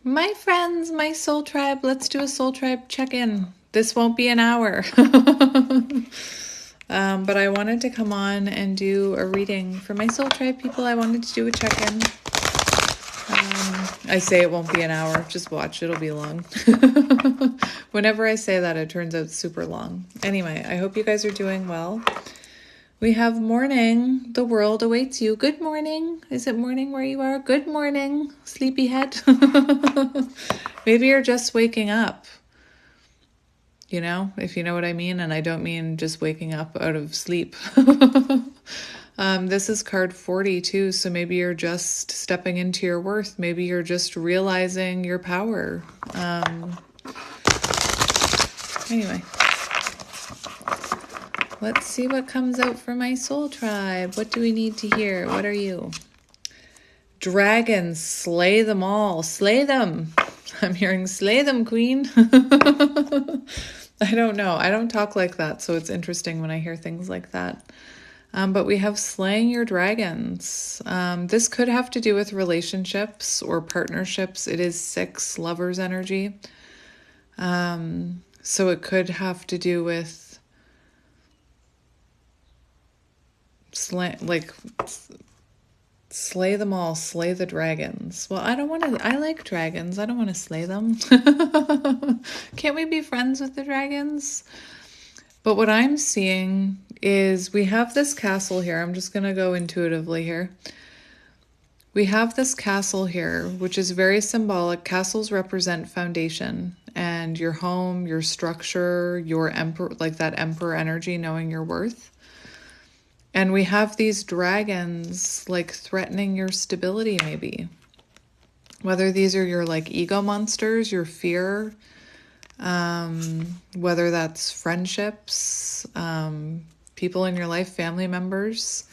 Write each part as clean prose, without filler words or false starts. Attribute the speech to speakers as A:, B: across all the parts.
A: My friends, my soul tribe, let's do a soul tribe check-in. This won't be an hour. But I wanted to come on and do a reading for my soul tribe people. I wanted to do a check-in. I say it won't be an hour. Just watch. It'll be long. Whenever I say that, it turns out super long. Anyway, I hope you guys are doing well. We have morning. The world awaits you. Good morning. Is it morning where you are? Good morning, sleepyhead. Maybe you're just waking up. You know, if you know what I mean. And I don't mean just waking up out of sleep. This is card 42. So maybe you're just stepping into your worth. Maybe you're just realizing your power. Anyway. Let's see what comes out for my soul tribe. What do we need to hear? What are you? Dragons, slay them all. Slay them. I'm hearing slay them, queen. I don't know. I don't talk like that, so it's interesting when I hear things like that. But we have slaying your dragons. This could have to do with relationships or partnerships. It is 6 lovers energy. So it could have to do with slay them all, slay the dragons. Well, I like dragons. I don't want to slay them. Can't we be friends with the dragons? But what I'm seeing is we have this castle here. I'm just going to go intuitively here. We have this castle here, which is very symbolic. Castles represent foundation and your home, your structure, your emperor, like that emperor energy, knowing your worth. And we have these dragons like threatening your stability, maybe. Whether these are your like ego monsters, your fear, whether that's friendships, people in your life, family members,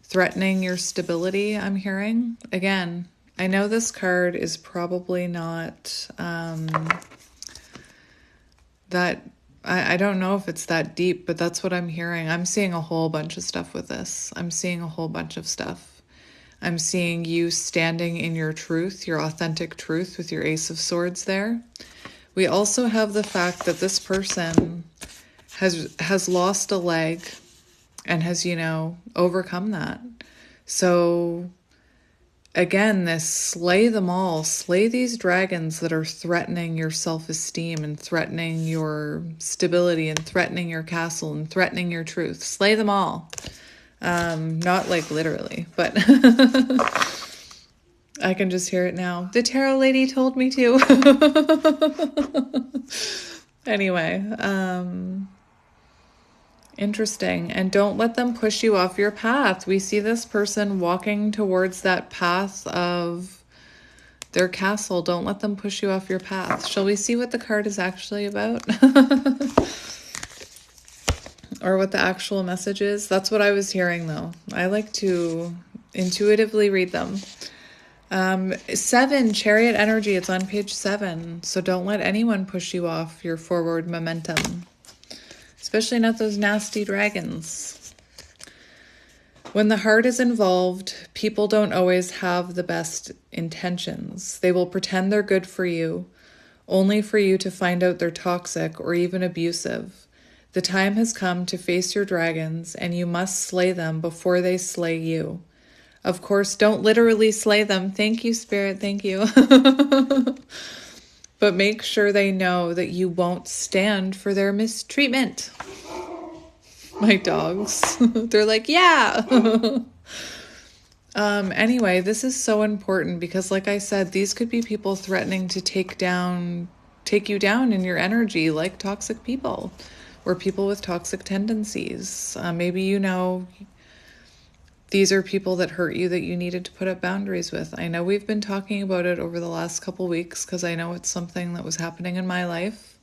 A: threatening your stability, I'm hearing. Again, I know this card is probably not that... I don't know if it's that deep, but that's what I'm hearing. I'm seeing a whole bunch of stuff with this. I'm seeing a whole bunch of stuff. I'm seeing you standing in your truth, your authentic truth with your Ace of Swords there. We also have the fact that this person has lost a leg and has, overcome that. So again, this slay them all, slay these dragons that are threatening your self-esteem and threatening your stability and threatening your castle and threatening your truth. Slay them all. Not like literally, but I can just hear it now. The tarot lady told me to. Anyway, interesting. And don't let them push you off your path. We see this person walking towards that path of their castle. Don't let them push you off your path. Shall we see what the card is actually about? Or what the actual message is? That's what I was hearing, though. I like to intuitively read them. 7, Chariot energy. It's on page 7. So don't let anyone push you off your forward momentum. Especially not those nasty dragons. When the heart is involved, people don't always have the best intentions. They will pretend they're good for you, only for you to find out they're toxic or even abusive. The time has come to face your dragons, and you must slay them before they slay you. Of course, don't literally slay them. Thank you, Spirit. Thank you. But make sure they know that you won't stand for their mistreatment. My dogs. They're like, yeah. Anyway, this is so important because like I said, these could be people threatening to take you down in your energy, like toxic people or people with toxic tendencies. Maybe these are people that hurt you that you needed to put up boundaries with. I know we've been talking about it over the last couple weeks because I know it's something that was happening in my life.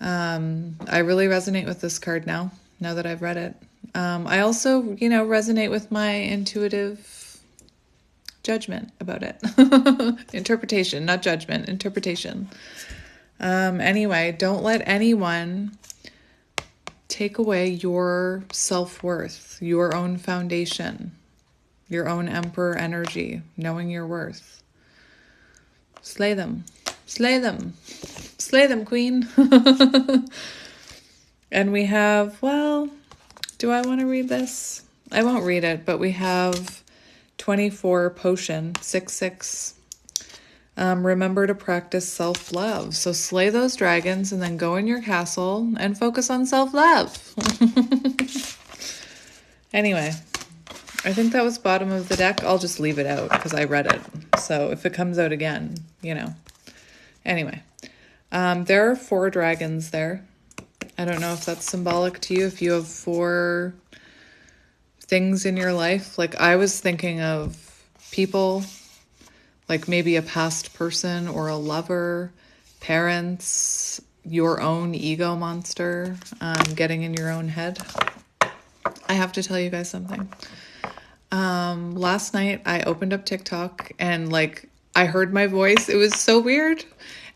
A: I really resonate with this card now that I've read it. I also, resonate with my intuitive judgment about it. Interpretation, not judgment, interpretation. Anyway, don't let anyone take away your self-worth, your own foundation, your own emperor energy, knowing your worth. Slay them. Slay them. Slay them, queen. And we have, well, do I want to read this? I won't read it, but we have 24 potion, 6/6. Remember to practice self-love. So slay those dragons and then go in your castle and focus on self-love. Anyway, I think that was bottom of the deck. I'll just leave it out because I read it. So if it comes out again, you know. Anyway, there are 4 dragons there. I don't know if that's symbolic to you. If you have 4 things in your life, like I was thinking of people, like maybe a past person or a lover, parents, your own ego monster, getting in your own head. I have to tell you guys something. Last night I opened up TikTok and like I heard my voice. It was so weird.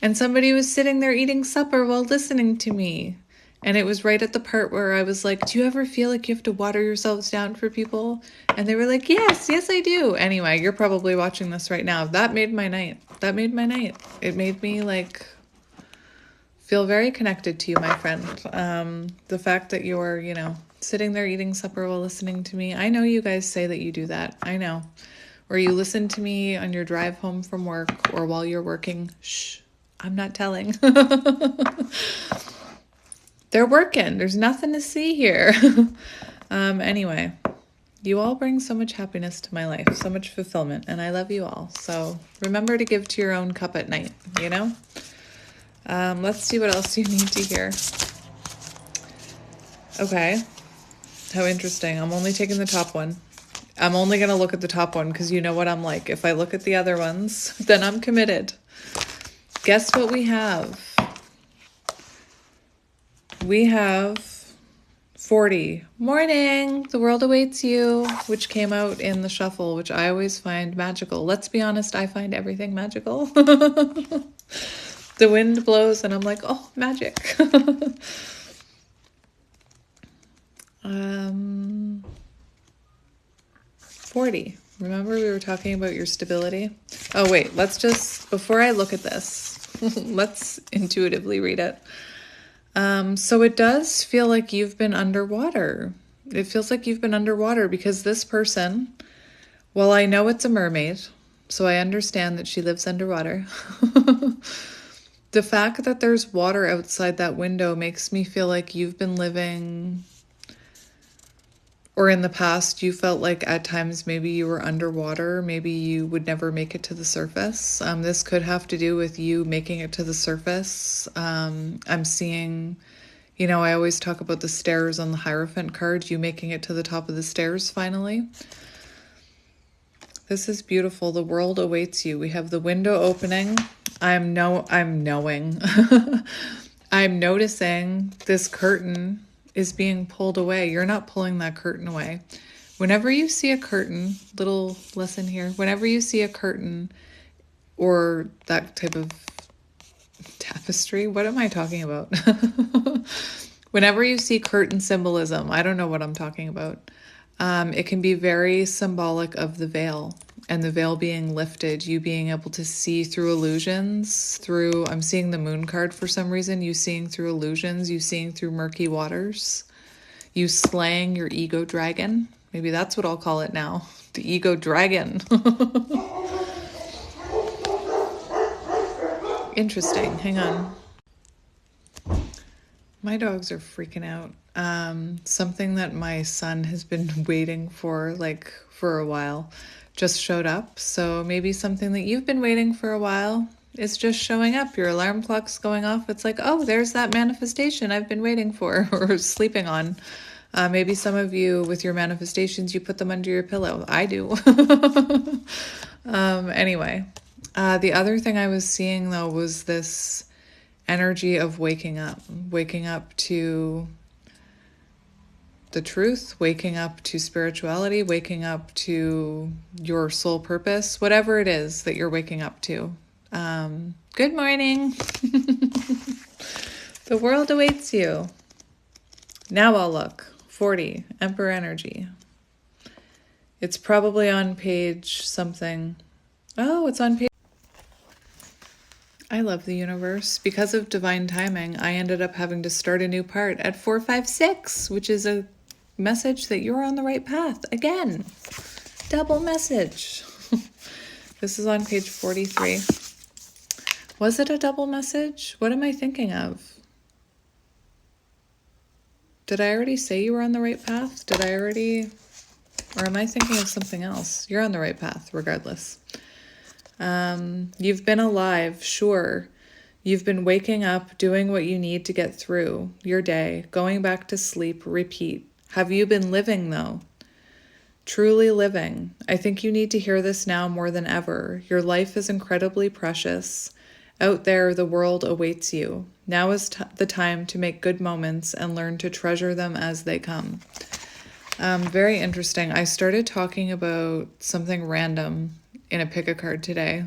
A: And somebody was sitting there eating supper while listening to me. And it was right at the part where I was like, do you ever feel like you have to water yourselves down for people? And they were like, yes, I do. Anyway, you're probably watching this right now. That made my night. That made my night. It made me like feel very connected to you, my friend. The fact that you're, you know, sitting there eating supper while listening to me. I know you guys say that you do that. I know. Or you listen to me on your drive home from work or while you're working. Shh, I'm not telling. They're working. There's nothing to see here. Anyway, you all bring so much happiness to my life, so much fulfillment, and I love you all. So remember to give to your own cup at night, you know? Let's see what else you need to hear. Okay. How interesting. I'm only taking the top one. I'm only going to look at the top one because you know what I'm like. If I look at the other ones, then I'm committed. Guess what we have? We have 40. Morning, the world awaits you, which came out in the shuffle, which I always find magical. Let's be honest, I find everything magical. The wind blows and I'm like, oh, magic. 40. Remember we were talking about your stability? Oh, wait, let's just, before I look at this, let's intuitively read it. So it does feel like you've been underwater. It feels like you've been underwater because this person, well, I know it's a mermaid, so I understand that she lives underwater. The fact that there's water outside that window makes me feel like you've been living, or in the past, you felt like at times maybe you were underwater, maybe you would never make it to the surface. This could have to do with you making it to the surface. I'm seeing, you know, I always talk about the stairs on the Hierophant card, you making it to the top of the stairs finally. This is beautiful. The world awaits you. We have the window opening. I'm knowing. I'm noticing this curtain is being pulled away. You're not pulling that curtain away. Whenever you see a curtain, little lesson here, whenever you see a curtain or that type of tapestry, what am I talking about? Whenever you see curtain symbolism, I don't know what I'm talking about. It can be very symbolic of the veil and the veil being lifted, you being able to see through illusions, through, I'm seeing the moon card for some reason, you seeing through illusions, you seeing through murky waters, you slaying your ego dragon. Maybe that's what I'll call it now, the ego dragon. Interesting, hang on. My dogs are freaking out. Something that my son has been waiting for, like, for a while, just showed up. So maybe something that you've been waiting for a while is just showing up. Your alarm clock's going off. It's like, oh, there's that manifestation I've been waiting for or sleeping on. Maybe some of you, with your manifestations, you put them under your pillow. I do. Anyway, the other thing I was seeing, though, was this energy of waking up to the truth, waking up to spirituality, waking up to your soul purpose, whatever it is that you're waking up to. Good morning. The world awaits you. Now I'll look. 40, Emperor energy. It's probably on page something. Oh, it's on page. I love the universe. Because of divine timing, I ended up having to start a new part at 456, which is a message that you're on the right path. Again, double message. This is on page 43. Was it a double message? What am I thinking of? Did I already say you were on the right path? Or am I thinking of something else? You're on the right path, regardless. You've been alive, sure. You've been waking up, doing what you need to get through your day, going back to sleep, repeat. Have you been living, though? Truly living. I think you need to hear this now more than ever. Your life is incredibly precious. Out there, the world awaits you. Now is the time to make good moments and learn to treasure them as they come. Very interesting. I started talking about something random in a pick a card today.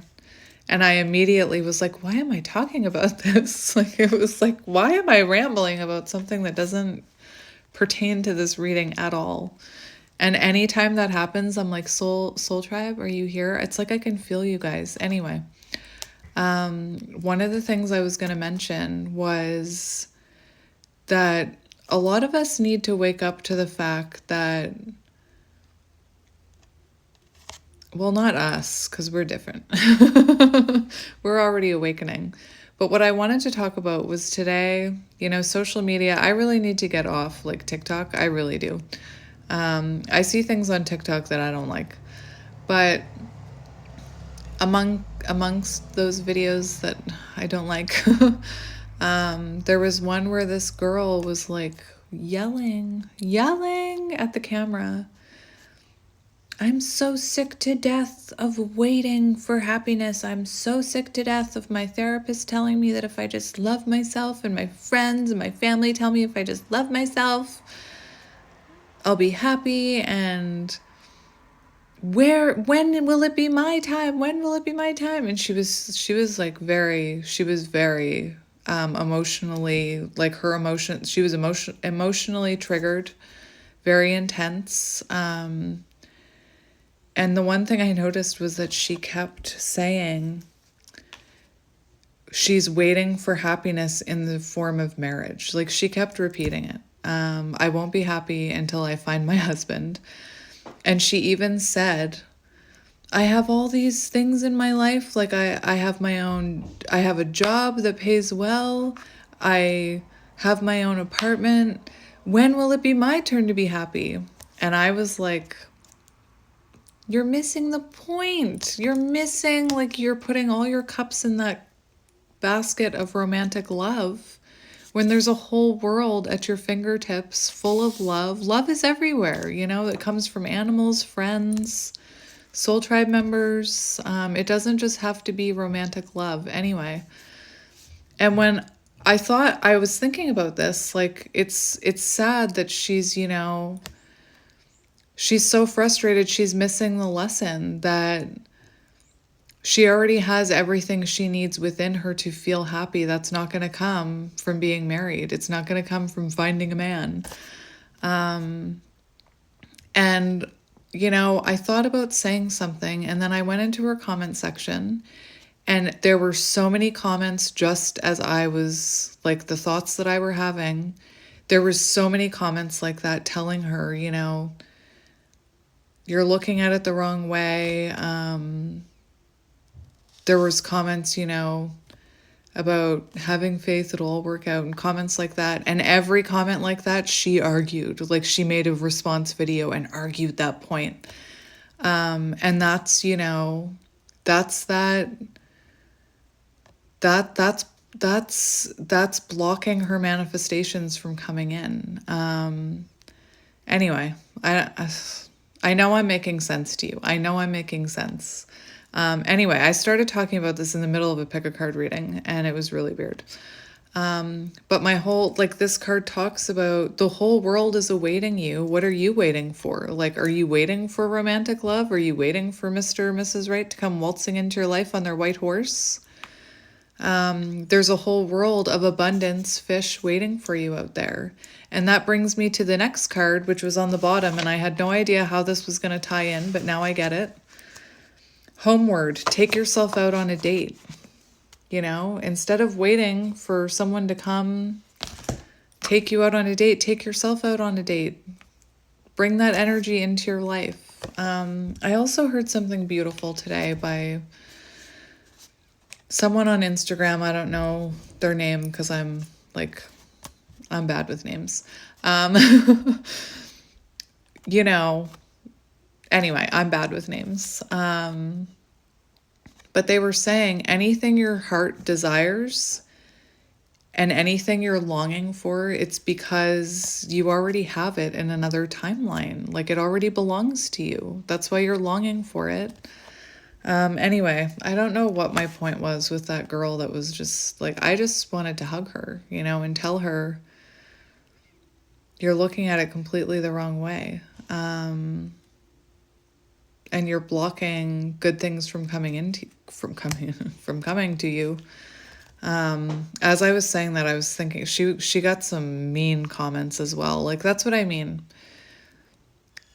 A: And I immediately was like, why am I talking about this? Like, it was like, why am I rambling about something that doesn't pertain to this reading at all? And anytime that happens, I'm like, Soul Tribe, are you here? It's like I can feel you guys. Anyway, one of the things I was going to mention was that a lot of us need to wake up to the fact that, well, not us, because we're different. We're already awakening. But what I wanted to talk about was today, social media. I really need to get off like TikTok. I really do. I see things on TikTok that I don't like. But amongst those videos that I don't like, there was one where this girl was like yelling at the camera. I'm so sick to death of waiting for happiness. I'm so sick to death of my therapist telling me that if I just love myself, and my friends and my family tell me if I just love myself, I'll be happy. And when will it be my time? When will it be my time? And she was very emotionally, like her emotions, she was emotionally triggered, very intense. And the one thing I noticed was that she kept saying she's waiting for happiness in the form of marriage. Like, she kept repeating it. I won't be happy until I find my husband. And she even said, I have all these things in my life. Like, I have a job that pays well. I have my own apartment. When will it be my turn to be happy? And I was like, you're missing the point. You're putting all your cups in that basket of romantic love when there's a whole world at your fingertips full of love. Love is everywhere, it comes from animals, friends, soul tribe members. It doesn't just have to be romantic love anyway. And when I was thinking about this, like, it's sad that she's so frustrated. She's missing the lesson that she already has everything she needs within her to feel happy. That's not going to come from being married. It's not going to come from finding a man. And, I thought about saying something, and then I went into her comment section, and there were so many comments just as I was, like, the thoughts that I were having. There were so many comments like that telling her, you're looking at it the wrong way. There was comments, about having faith, it'll all work out, and comments like that. And every comment like that, she argued. Like, she made a response video and argued that point. And that's, that's blocking her manifestations from coming in. Anyway, I know I'm making sense to you. I know I'm making sense. Anyway, I started talking about this in the middle of a pick a card reading, and it was really weird. But this card talks about the whole world is awaiting you. What are you waiting for? Like, are you waiting for romantic love? Are you waiting for Mr. or Mrs. Right to come waltzing into your life on their white horse? There's a whole world of abundance, fish waiting for you out there. And that brings me to the next card, which was on the bottom, and I had no idea how this was going to tie in, but now I get it. Homeward, take yourself out on a date. Instead of waiting for someone to come take you out on a date, take yourself out on a date. Bring that energy into your life. I also heard something beautiful today by someone on Instagram. I don't know their name because I'm bad with names. Anyway, I'm bad with names. But they were saying anything your heart desires and anything you're longing for, it's because you already have it in another timeline. Like it already belongs to you. That's why you're longing for it. Anyway, I don't know what my point was with that girl that was just like, I just wanted to hug her, and tell her you're looking at it completely the wrong way. And you're blocking good things from coming to you. As I was saying that, I was thinking she got some mean comments as well. Like, that's what I mean.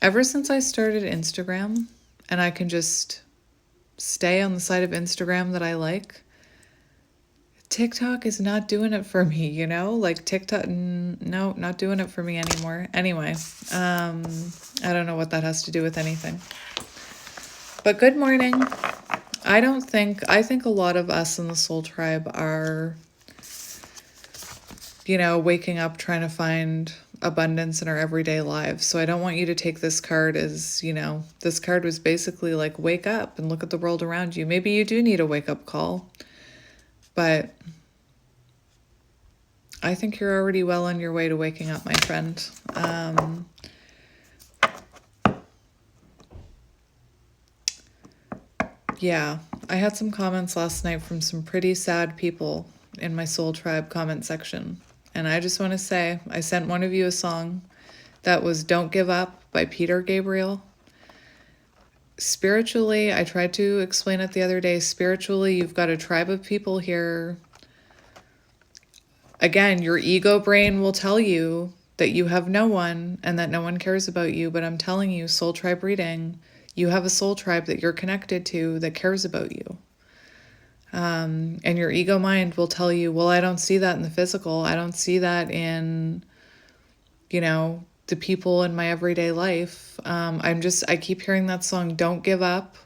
A: Ever since I started Instagram and I can just stay on the side of Instagram that I like, TikTok is not doing it for me, like TikTok, no, not doing it for me anymore. Anyway, I don't know what that has to do with anything, but good morning. I think a lot of us in the soul tribe are, waking up trying to find abundance in our everyday lives. So I don't want you to take this card as, this card was basically like, wake up and look at the world around you. Maybe you do need a wake up call, but I think you're already well on your way to waking up, my friend. Yeah, I had some comments last night from some pretty sad people in my soul tribe comment section. And I just want to say, I sent one of you a song that was Don't Give Up by Peter Gabriel. Spiritually, I tried to explain it the other day. Spiritually, you've got a tribe of people here. Again, your ego brain will tell you that you have no one and that no one cares about you. But I'm telling you, soul tribe reading, you have a soul tribe that you're connected to that cares about you. And your ego mind will tell you, well, I don't see that in the physical. I don't see that in, the people in my everyday life. I keep hearing that song, Don't Give Up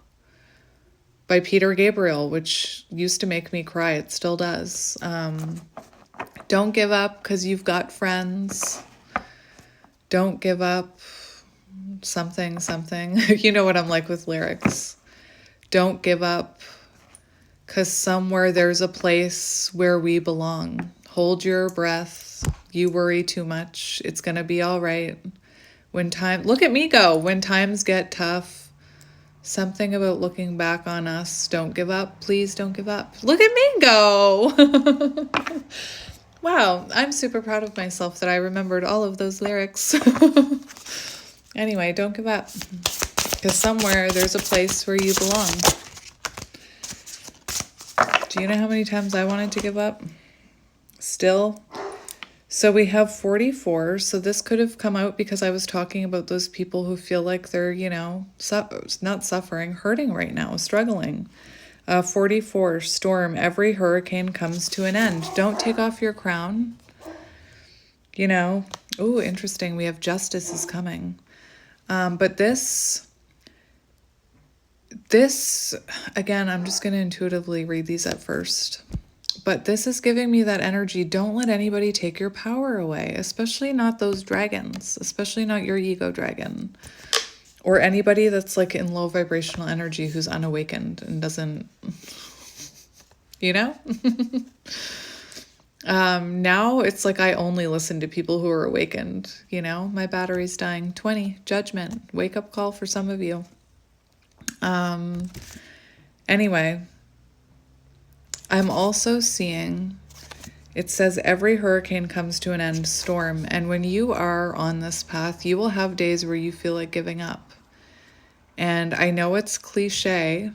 A: by Peter Gabriel, which used to make me cry. It still does. Don't give up because you've got friends. Don't give up something. You know what I'm like with lyrics. Don't give up because somewhere there's a place where we belong. Hold your breath. You worry too much. It's going to be all right. Look at me go. When times get tough, something about looking back on us. Don't give up. Please don't give up. Look at me go. Wow, I'm super proud of myself that I remembered all of those lyrics. Anyway, don't give up. Because somewhere there's a place where you belong. Do you know how many times I wanted to give up? Still. So we have 44. So this could have come out because I was talking about those people who feel like they're, not suffering, hurting right now, struggling. 44, storm. Every hurricane comes to an end. Don't take off your crown. Ooh, interesting. We have justice is coming. But this, again, I'm just going to intuitively read these at first. But this is giving me that energy. Don't let anybody take your power away, especially not those dragons, especially not your ego dragon. Or anybody that's like in low vibrational energy who's unawakened and doesn't, now it's like I only listen to people who are awakened, my battery's dying. 20, judgment, wake up call for some of you. Anyway, I'm also seeing, it says every hurricane comes to an end, storm. And when you are on this path, you will have days where you feel like giving up. And I know it's cliche,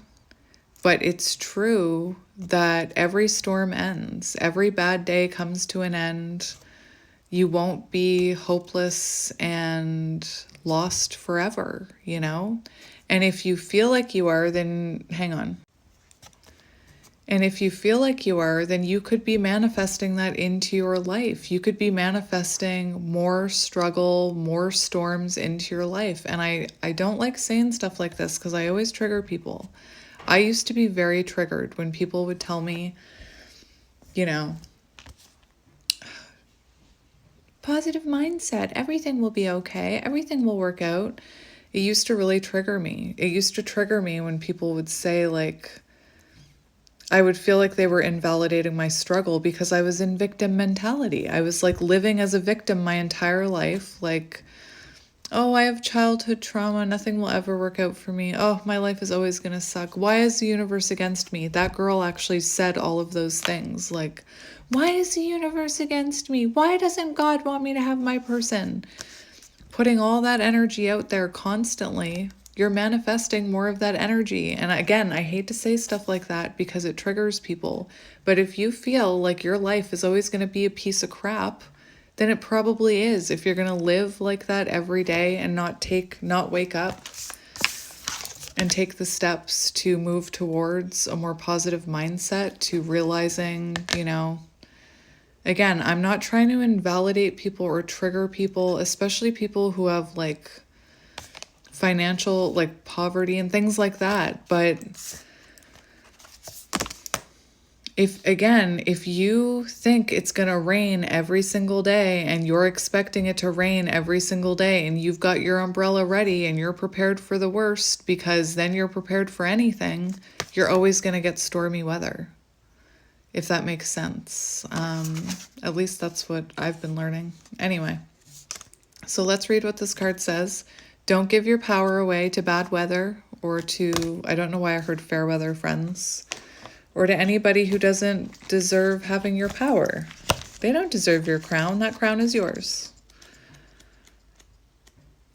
A: but it's true that every storm ends. Every bad day comes to an end. You won't be hopeless and lost forever, And if you feel like you are, then hang on. And if you feel like you are, then you could be manifesting that into your life. You could be manifesting more struggle, more storms into your life. And I don't like saying stuff like this because I always trigger people. I used to be very triggered when people would tell me, you know, positive mindset, everything will be okay, everything will work out. It used to really trigger me. It used to trigger me when people would say, like, I would feel like they were invalidating my struggle because I was in victim mentality. I was like living as a victim my entire life. Like, oh, I have childhood trauma. Nothing will ever work out for me. Oh, my life is always going to suck. Why is the universe against me? That girl actually said all of those things. Like, why is the universe against me? Why doesn't God want me to have my person? Putting all that energy out there constantly, you're manifesting more of that energy. And again, I hate to say stuff like that because it triggers people. But if you feel like your life is always going to be a piece of crap, then it probably is. If you're going to live like that every day and not wake up and take the steps to move towards a more positive mindset, to realizing, again, I'm not trying to invalidate people or trigger people, especially people who have like financial, like poverty and things like that. But if you think it's going to rain every single day and you're expecting it to rain every single day and you've got your umbrella ready and you're prepared for the worst, because then you're prepared for anything, you're always going to get stormy weather. If that makes sense. At least that's what I've been learning. Anyway, so let's read what this card says. Don't give your power away to bad weather or to, I don't know why I heard fair weather friends, or to anybody who doesn't deserve having your power. They don't deserve your crown. That crown is yours.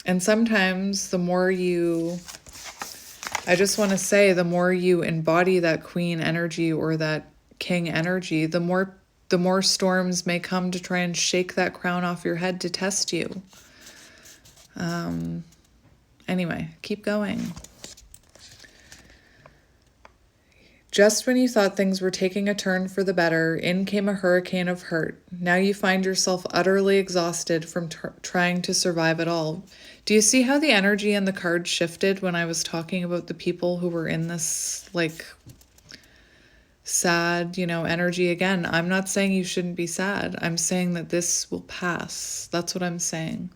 A: And sometimes the more you embody that queen energy or that king energy, the more storms may come to try and shake that crown off your head to test you. Anyway, keep going. Just when you thought things were taking a turn for the better, in came a hurricane of hurt. Now you find yourself utterly exhausted from trying to survive it all. Do you see how the energy and the cards shifted when I was talking about the people who were in this, like, sad, energy? Again, I'm not saying you shouldn't be sad. I'm saying that this will pass. That's what I'm saying.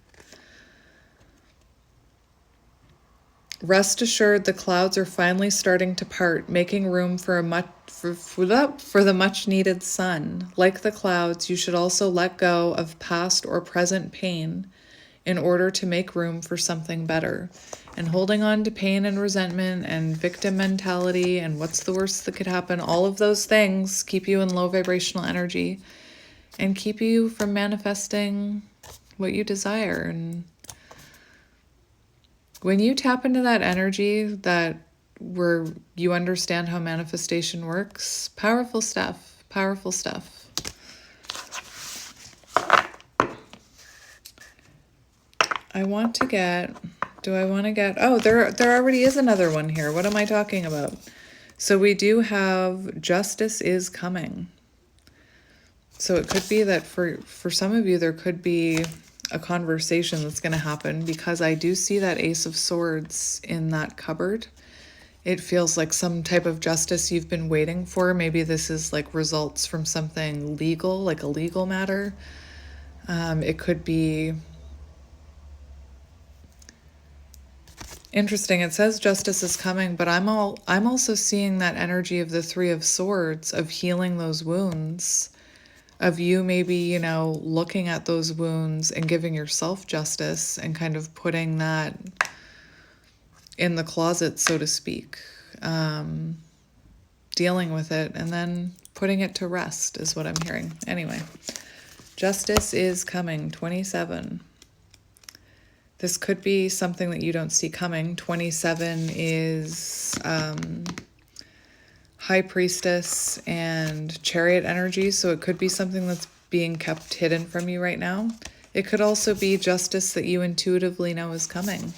A: Rest assured, the clouds are finally starting to part, making room for the much-needed sun. Like the clouds, you should also let go of past or present pain in order to make room for something better. And holding on to pain and resentment and victim mentality and what's the worst that could happen, all of those things keep you in low vibrational energy and keep you from manifesting what you desire. And when you tap into that energy where you understand how manifestation works, powerful stuff, powerful stuff. Oh, there already is another one here. What am I talking about? So we do have justice is coming. So it could be that for some of you, there could be a conversation that's going to happen, because I do see that Ace of Swords in that cupboard. It feels like some type of justice you've been waiting for. Maybe this is like results from something legal, like a legal matter. It could be interesting. It says justice is coming, but I'm also seeing that energy of the Three of Swords, of healing those wounds, of you maybe, looking at those wounds and giving yourself justice and kind of putting that in the closet, so to speak, dealing with it and then putting it to rest is what I'm hearing. Anyway, justice is coming, 27. This could be something that you don't see coming. 27 is High Priestess and Chariot energy, so it could be something that's being kept hidden from you right now. It could also be justice that you intuitively know is coming.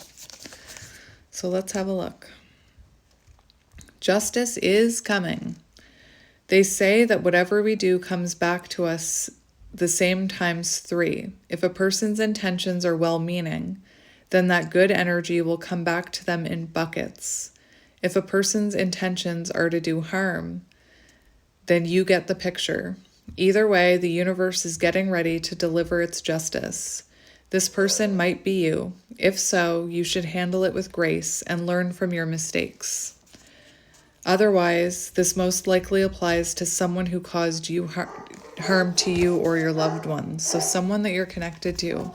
A: So let's have a look. Justice is coming. They say that whatever we do comes back to us the same times 3. If a person's intentions are well-meaning, then that good energy will come back to them in buckets. If a person's intentions are to do harm, then you get the picture. Either way, the universe is getting ready to deliver its justice. This person might be you. If so, you should handle it with grace and learn from your mistakes. Otherwise, this most likely applies to someone who caused you harm to you or your loved ones. So someone that you're connected to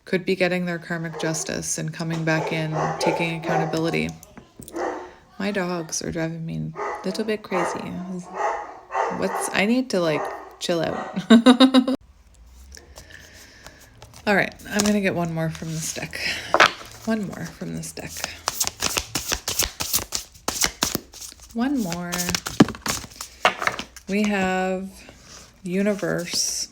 A: could be getting their karmic justice and coming back in, taking accountability. My dogs are driving me a little bit crazy. I need to chill out. All right, I'm going to get one more from this deck. One more from this deck. One more. We have Universe.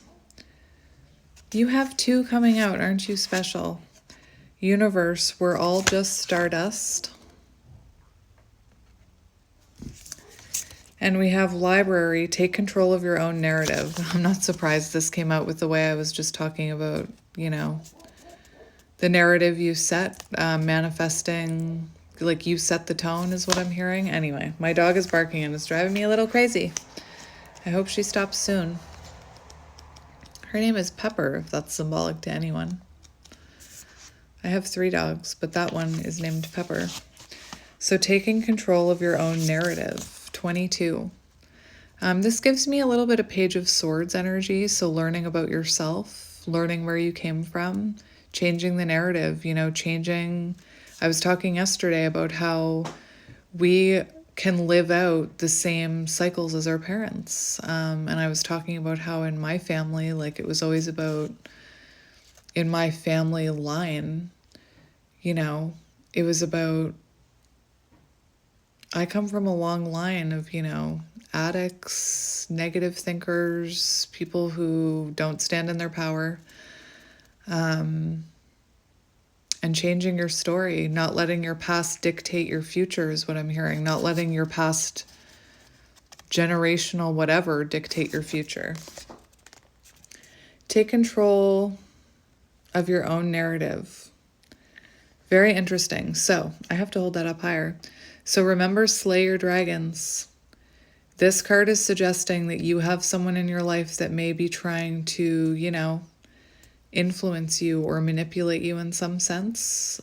A: You have 2 coming out. Aren't you special? Universe, we're all just stardust. And we have Library, take control of your own narrative. I'm not surprised this came out with the way I was just talking about, the narrative you set, manifesting, you set the tone is what I'm hearing. Anyway, my dog is barking and it's driving me a little crazy. I hope she stops soon. Her name is Pepper, if that's symbolic to anyone. I have 3 dogs, but that one is named Pepper. So taking control of your own narrative, 22. This gives me a little bit of Page of Swords energy, so learning about yourself, learning where you came from, changing the narrative, changing. I was talking yesterday about how we can live out the same cycles as our parents. And I was talking about how in my family, it was always about, in my family line, it was about, I come from a long line of, addicts, negative thinkers, people who don't stand in their power. And changing your story, not letting your past dictate your future is what I'm hearing. Not letting your past generational whatever dictate your future. Take control of your own narrative. Very interesting. So I have to hold that up higher. So remember, slay your dragons. This card is suggesting that you have someone in your life that may be trying to, influence you or manipulate you in some sense.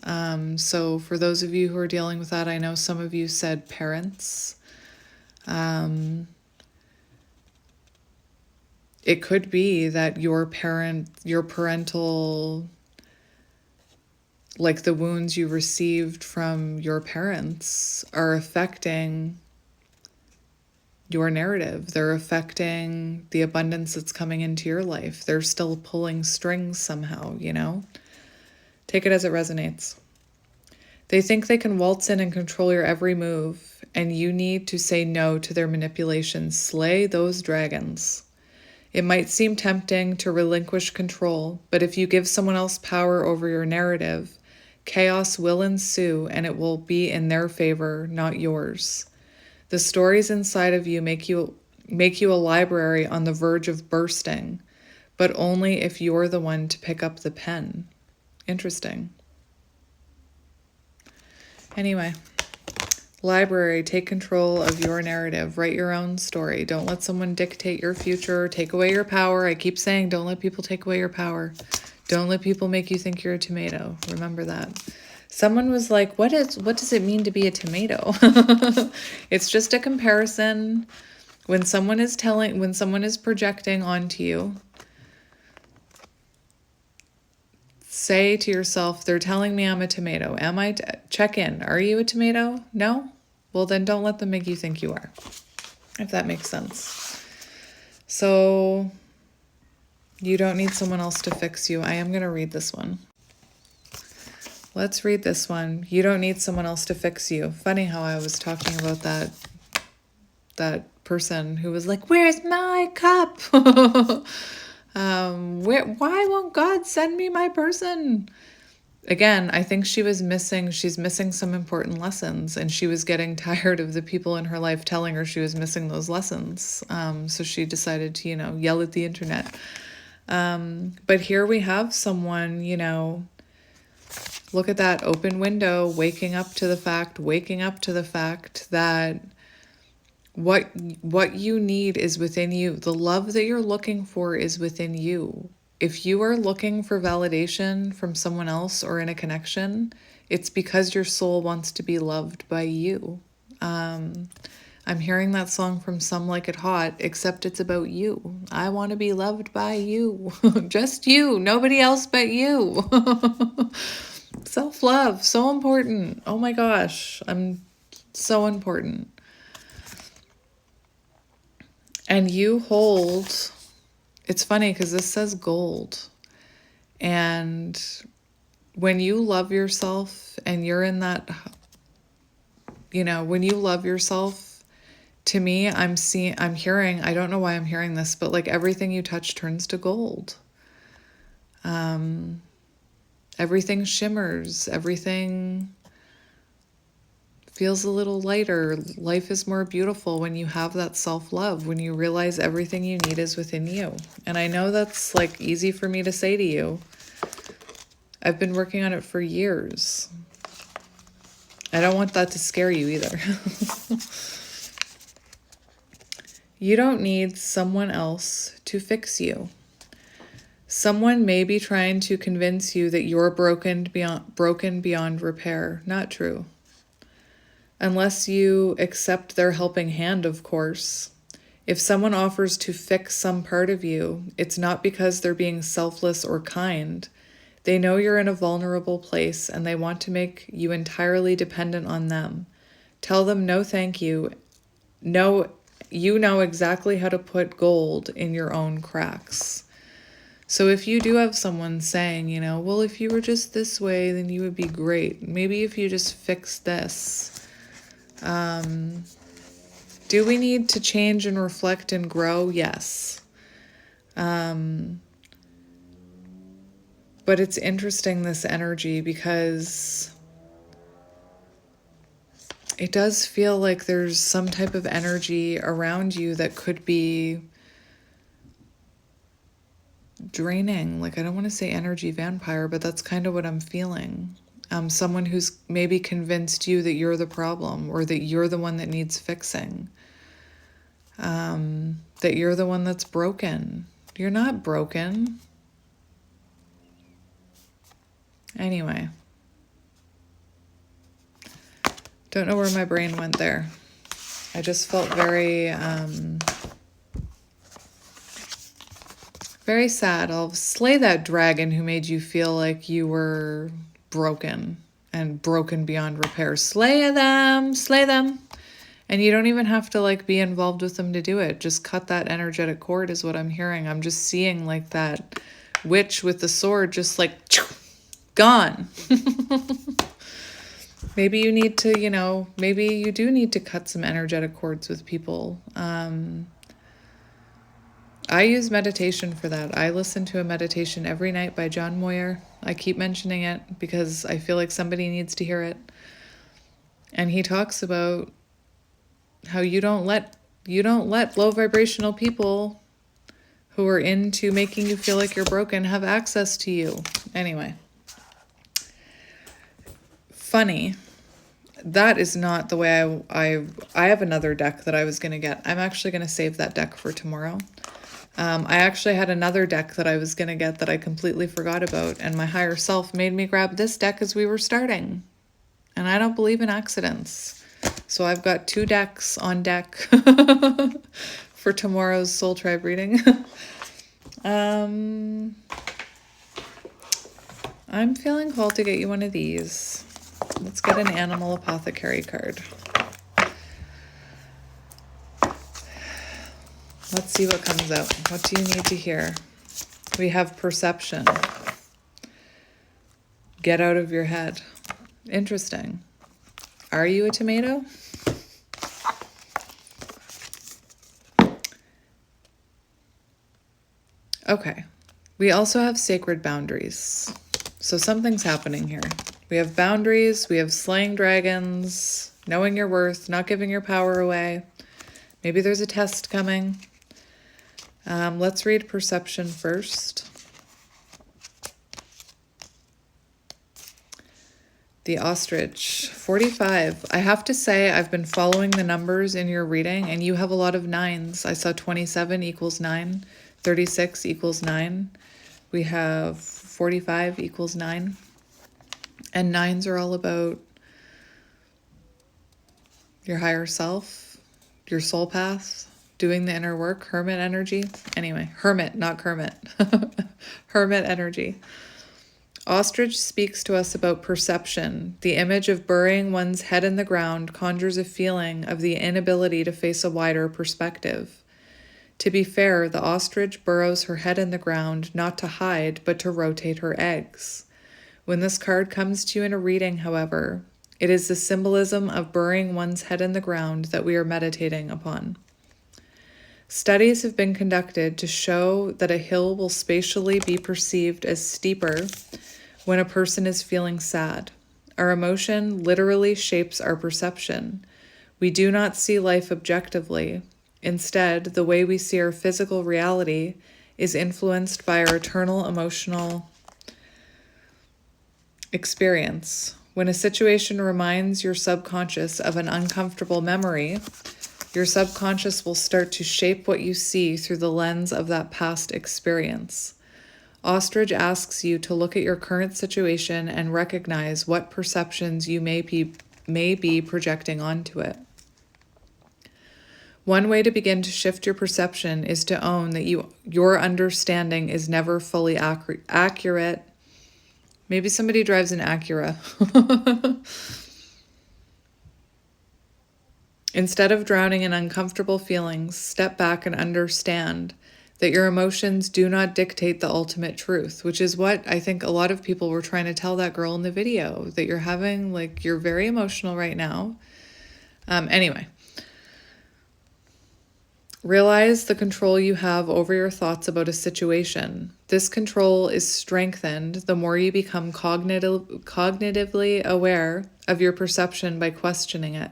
A: So for those of you who are dealing with that, I know some of you said parents. It could be that your parental, the wounds you received from your parents are affecting your narrative. They're affecting the abundance that's coming into your life. They're still pulling strings somehow, Take it as it resonates. They think they can waltz in and control your every move, and you need to say no to their manipulations. Slay those dragons. It might seem tempting to relinquish control, but if you give someone else power over your narrative, chaos will ensue, and it will be in their favor, not yours. The stories inside of you make you a library on the verge of bursting, but only if you're the one to pick up the pen. Interesting. Anyway, library, take control of your narrative. Write your own story. Don't let someone dictate your future, take away your power. I keep saying, don't let people take away your power. Don't let people make you think you're a tomato. Remember that. Someone was like, what does it mean to be a tomato? It's just a comparison. When someone is projecting onto you, say to yourself, they're telling me I'm a tomato. Am I? Check in. Are you a tomato? No? Well, then don't let them make you think you are, if that makes sense. So you don't need someone else to fix you. I am going to read this one. Let's read this one. You don't need someone else to fix you. Funny how I was talking about that person who was like, where's my cup? Why won't God send me my person? again, I think she's missing some important lessons, and she was getting tired of the people in her life telling her she was missing those lessons. So she decided to, yell at the internet. But here we have someone, look at that open window, waking up to the fact that what you need is within you. The love that you're looking for is within you. If you are looking for validation from someone else or in a connection, it's because your soul wants to be loved by you. I'm hearing that song from Some Like It Hot, except it's about you. I want to be loved by you. Just you. Nobody else but you. Self-love, so important. Oh my gosh, I'm so important. And you hold, it's funny because this says gold. And when you love yourself and you're in that, when you love yourself, to me, I'm hearing, I don't know why I'm hearing this, but like everything you touch turns to gold. Everything shimmers, everything feels a little lighter. Life is more beautiful when you have that self-love, when you realize everything you need is within you. And I know that's like easy for me to say to you. I've been working on it for years. I don't want that to scare you either. You don't need someone else to fix you. Someone may be trying to convince you that you're broken beyond repair. Not true. Unless you accept their helping hand, of course. If someone offers to fix some part of you, it's not because they're being selfless or kind. They know you're in a vulnerable place and they want to make you entirely dependent on them. Tell them no thank you. No, you know exactly how to put gold in your own cracks. So if you do have someone saying, well, if you were just this way, then you would be great. Maybe if you just fix this. Do we need to change and reflect and grow? Yes. But it's interesting, this energy, because it does feel like there's some type of energy around you that could be draining. Like, I don't want to say energy vampire, but that's kind of what I'm feeling. Someone who's maybe convinced you that you're the problem, or that you're the one that needs fixing. That you're the one that's broken. You're not broken. Anyway. Don't know where my brain went there. I just felt very, very sad. I'll slay that dragon who made you feel like you were broken and broken beyond repair. Slay them. And you don't even have to like be involved with them to do it. Just cut that energetic cord is what I'm hearing. I'm just seeing like that witch with the sword just like gone. Maybe you need to, maybe you do need to cut some energetic cords with people. I use meditation for that. I listen to a meditation every night by John Moyer. I keep mentioning it because I feel like somebody needs to hear it. And he talks about how you don't let low vibrational people who are into making you feel like you're broken have access to you. Anyway. Funny. That is not the way I have another deck that I was going to get. I'm actually going to save that deck for tomorrow. I actually had another deck that I was going to get that I completely forgot about, and my higher self made me grab this deck as we were starting. And I don't believe in accidents. So I've got 2 decks on deck for tomorrow's Soul Tribe reading. I'm feeling called to get you one of these. Let's get an animal apothecary card. Let's see what comes out. What do you need to hear? We have perception. Get out of your head. Interesting. Are you a tomato? Okay. We also have sacred boundaries. So something's happening here. We have boundaries, we have slaying dragons, knowing your worth, not giving your power away. Maybe there's a test coming. Let's read perception first. The ostrich, 45. I have to say, I've been following the numbers in your reading, and you have a lot of nines. I saw 27 equals 9, 36 equals 9. We have 45 equals 9. And nines are all about your higher self, your soul path, doing the inner work, hermit energy. Anyway, hermit, not Kermit. Hermit energy. Ostrich speaks to us about perception. The image of burying one's head in the ground conjures a feeling of the inability to face a wider perspective. To be fair, the ostrich burrows her head in the ground not to hide, but to rotate her eggs. When this card comes to you in a reading, however, it is the symbolism of burying one's head in the ground that we are meditating upon. Studies have been conducted to show that a hill will spatially be perceived as steeper when a person is feeling sad. Our emotion literally shapes our perception. We do not see life objectively. Instead, the way we see our physical reality is influenced by our internal emotional experience. When a situation reminds your subconscious of an uncomfortable memory, your subconscious will start to shape what you see through the lens of that past experience. Ostrich asks you to look at your current situation and recognize what perceptions you may be projecting onto it. One way to begin to shift your perception is to own that your understanding is never fully accurate. Maybe somebody drives an Acura. Instead of drowning in uncomfortable feelings, step back and understand that your emotions do not dictate the ultimate truth, which is what I think a lot of people were trying to tell that girl in the video, that you're very emotional right now. Anyway, realize the control you have over your thoughts about a situation. This control is strengthened the more you become cognitively aware of your perception by questioning it.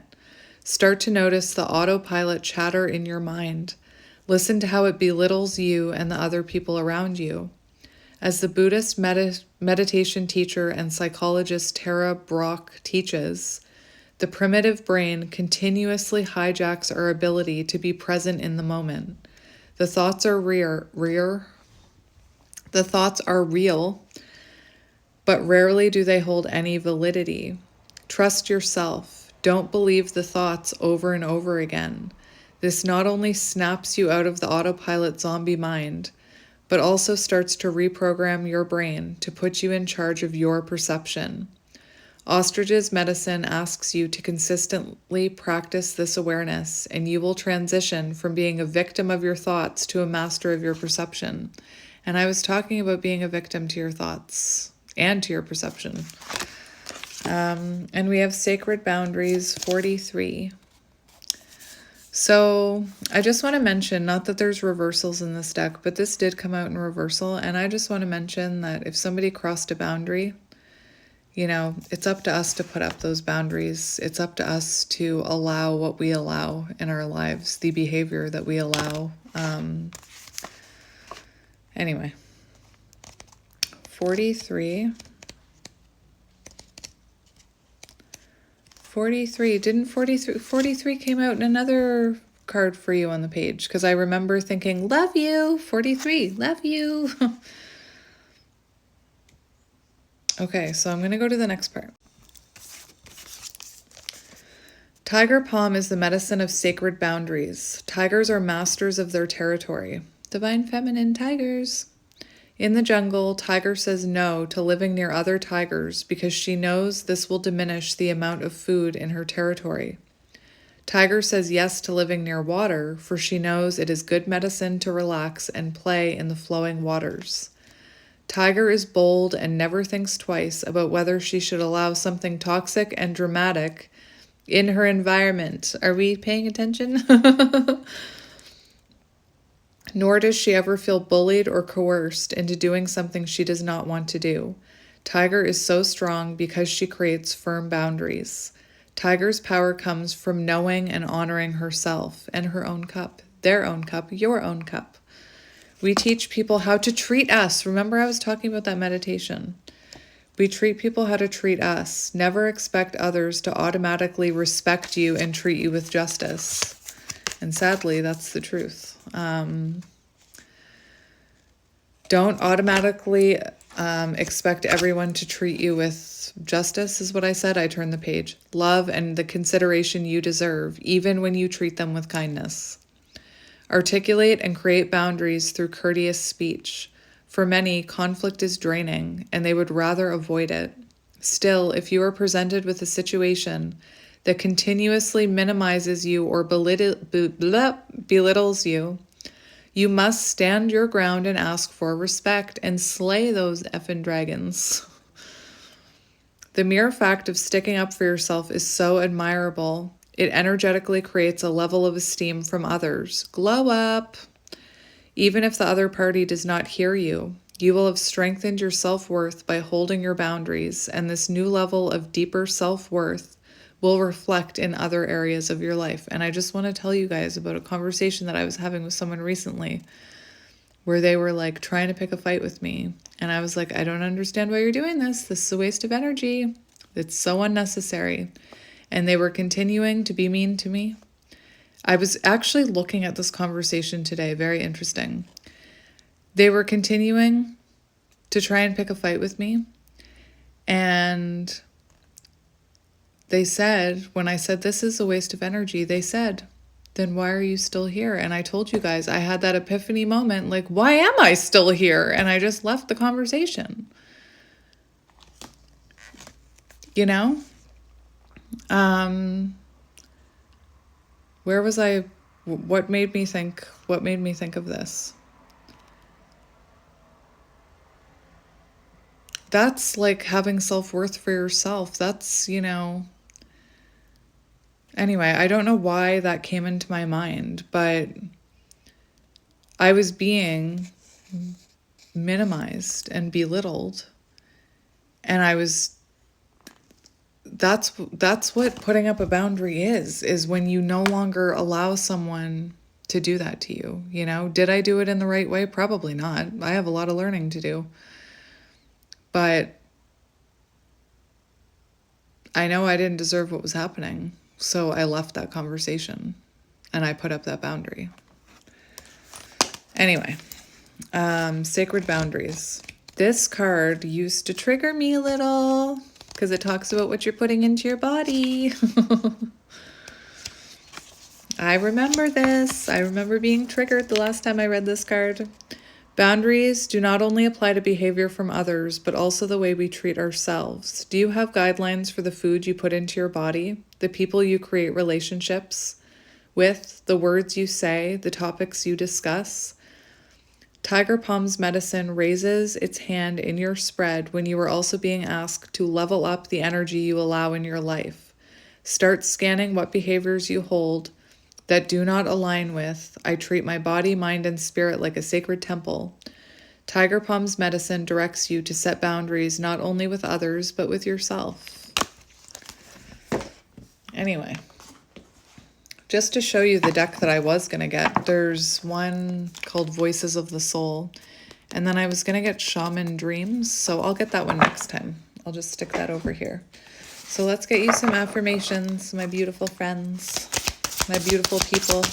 A: Start to notice the autopilot chatter in your mind. Listen to how it belittles you and the other people around you. As the Buddhist meditation teacher and psychologist Tara Brach teaches, the primitive brain continuously hijacks our ability to be present in the moment. The thoughts are real, but rarely do they hold any validity. Trust yourself. Don't believe the thoughts over and over again. This not only snaps you out of the autopilot zombie mind, but also starts to reprogram your brain to put you in charge of your perception. Ostrich's medicine asks you to consistently practice this awareness, and you will transition from being a victim of your thoughts to a master of your perception. And I was talking about being a victim to your thoughts and to your perception. And we have sacred boundaries, 43. So I just want to mention, not that there's reversals in this deck, but this did come out in reversal. And I just want to mention that if somebody crossed a boundary, it's up to us to put up those boundaries. It's up to us to allow what we allow in our lives, the behavior that we allow. Anyway, 43. 43. Didn't 43 came out in another card for you on the page? Because I remember thinking, love you, 43, love you. Okay, so I'm going to go to the next part. Tiger palm is the medicine of sacred boundaries. Tigers are masters of their territory. Divine feminine tigers. In the jungle, Tiger says no to living near other tigers because she knows this will diminish the amount of food in her territory. Tiger says yes to living near water, for she knows it is good medicine to relax and play in the flowing waters. Tiger is bold and never thinks twice about whether she should allow something toxic and dramatic in her environment. Are we paying attention? Nor does she ever feel bullied or coerced into doing something she does not want to do. Tiger is so strong because she creates firm boundaries. Tiger's power comes from knowing and honoring herself and her own cup, their own cup, your own cup. We teach people how to treat us. Remember, I was talking about that meditation. We treat people how to treat us. Never expect others to automatically respect you and treat you with justice. And sadly, that's the truth. Don't automatically expect everyone to treat you with justice, is what I said. I turned the page. Love and the consideration you deserve, even when you treat them with kindness. Articulate and create boundaries through courteous speech. For many, conflict is draining, and they would rather avoid it. Still, if you are presented with a situation that continuously minimizes you or belittles you, you must stand your ground and ask for respect and slay those effing dragons. The mere fact of sticking up for yourself is so admirable. It energetically creates a level of esteem from others. Glow up! Even if the other party does not hear you, you will have strengthened your self-worth by holding your boundaries, and this new level of deeper self-worth will reflect in other areas of your life. And I just want to tell you guys about a conversation that I was having with someone recently where they were like trying to pick a fight with me. And I was like, I don't understand why you're doing this. This is a waste of energy. It's so unnecessary. And they were continuing to be mean to me. I was actually looking at this conversation today. Very interesting. They were continuing to try and pick a fight with me. And they said, when I said this is a waste of energy, they said, then why are you still here? And I told you guys, I had that epiphany moment, like, why am I still here? And I just left the conversation. You know? Where was I? What made me think of this? That's like having self-worth for yourself. That's, anyway, I don't know why that came into my mind, but I was being minimized and belittled. And that's what putting up a boundary is when you no longer allow someone to do that to you. Did I do it in the right way? Probably not. I have a lot of learning to do. But I know I didn't deserve what was happening. So I left that conversation and I put up that boundary. Anyway, sacred boundaries. This card used to trigger me a little because it talks about what you're putting into your body. I remember this. I remember being triggered the last time I read this card. Boundaries do not only apply to behavior from others, but also the way we treat ourselves. Do you have guidelines for the food you put into your body, the people you create relationships with, the words you say, the topics you discuss? Tiger Palm's medicine raises its hand in your spread when you are also being asked to level up the energy you allow in your life. Start scanning what behaviors you hold that do not align with, I treat my body, mind, and spirit like a sacred temple. Tiger Palm's medicine directs you to set boundaries not only with others, but with yourself. Anyway, just to show you the deck that I was going to get, there's one called Voices of the Soul, and then I was going to get Shaman Dreams, so I'll get that one next time. I'll just stick that over here. So let's get you some affirmations, my beautiful friends. My beautiful people.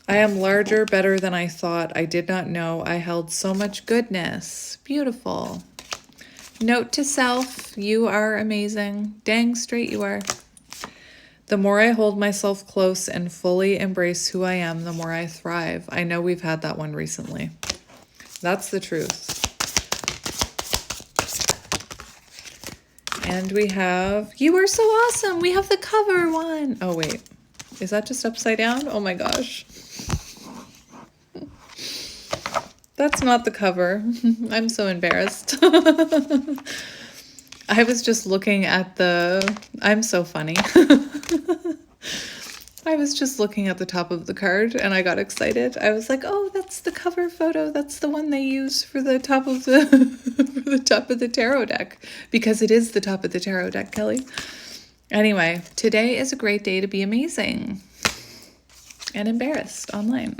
A: I am larger, better than I thought. I did not know I held so much goodness. Beautiful. Note to self, you are amazing. Dang straight you are. The more I hold myself close and fully embrace who I am, the more I thrive. I know we've had that one recently. That's the truth. And we have, you are so awesome. We have the cover one. Oh, wait. Is that just upside down? Oh my gosh. That's not the cover. I'm so embarrassed. I was just looking at I'm so funny. I was just looking at the top of the card and I got excited. I was like, "Oh, that's the cover photo. That's the one they use for the top of the for the top of the tarot deck, because it is the top of the tarot deck, Kelly." Anyway, today is a great day to be amazing and embarrassed online.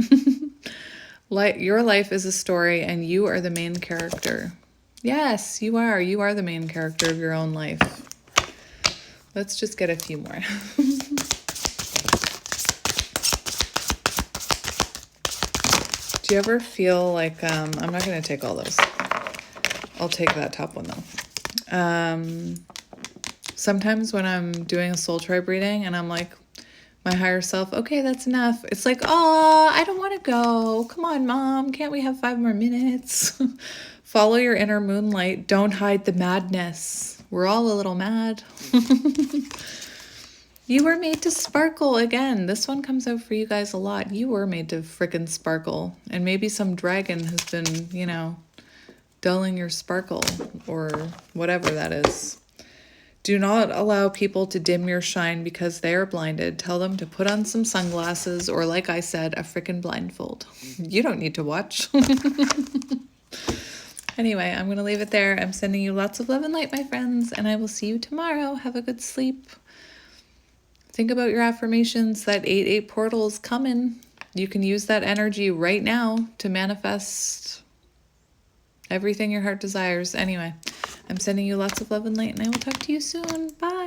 A: Your life is a story and you are the main character. Yes, you are. You are the main character of your own life. Let's just get a few more. Do you ever feel like, I'm not going to take all those. I'll take that top one though. Sometimes when I'm doing a soul tribe reading and I'm like, my higher self, okay, that's enough. It's like, oh, I don't want to go. Come on, Mom. Can't we have 5 more minutes? Follow your inner moonlight. Don't hide the madness. We're all a little mad. You were made to sparkle. Again, this one comes out for you guys a lot. You were made to frickin' sparkle. And maybe some dragon has been, you know, dulling your sparkle or whatever that is. Do not allow people to dim your shine because they are blinded. Tell them to put on some sunglasses or, like I said, a frickin' blindfold. You don't need to watch. Anyway, I'm going to leave it there. I'm sending you lots of love and light, my friends, and I will see you tomorrow. Have a good sleep. Think about your affirmations. That 8-8 portal is coming. You can use that energy right now to manifest everything your heart desires. Anyway, I'm sending you lots of love and light, and I will talk to you soon. Bye.